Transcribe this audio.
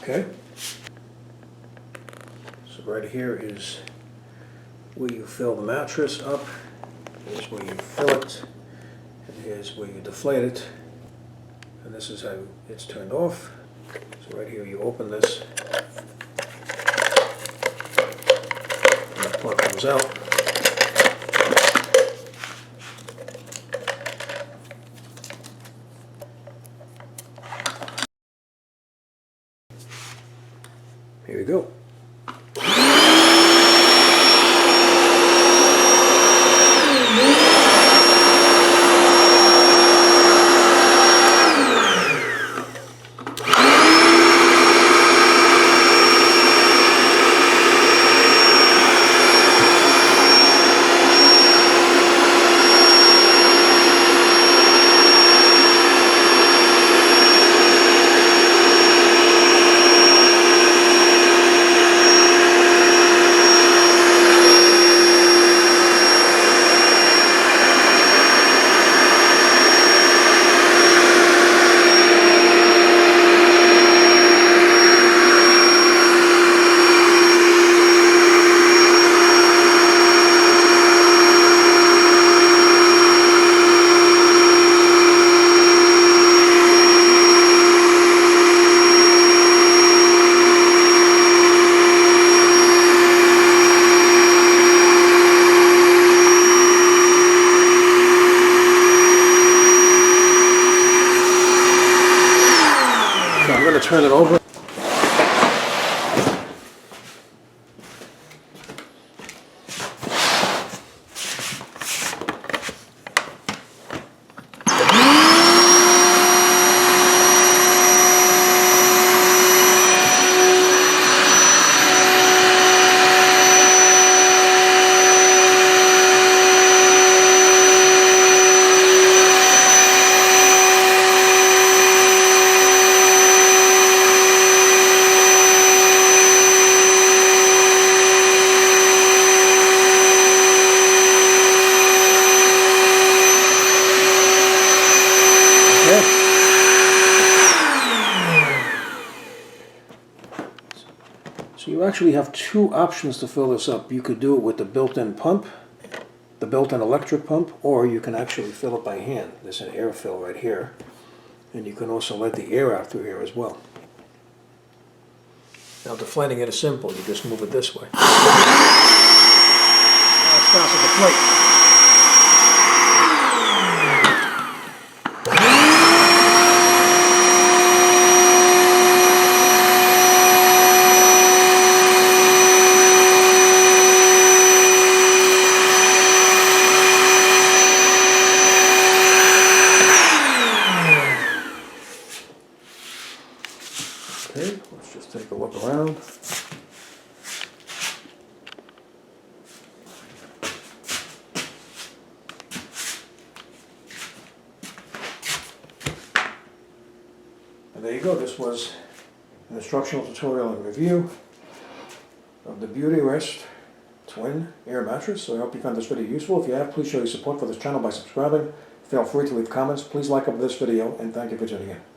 Okay. So right here is where you fill the mattress up. Here's where you fill it. And here's where you deflate it. And this is how it's turned off. So right here you open this. And the plug comes out. Here you go. I'm going to turn it over. So you actually have two options to fill this up. You could do it with the built-in pump, the built-in electric pump, or you can actually fill it by hand. There's an air fill right here. And you can also let the air out through here as well. Now deflating it is simple. You just move it this way. Now it starts to deflate. Okay, let's just take a look around. And there you go. This was an instructional tutorial and review of the Beautyrest Twin Air Mattress. So I hope you found this video useful. If you have, please show your support for this channel by subscribing. Feel free to leave comments. Please like up this video, and thank you for tuning in.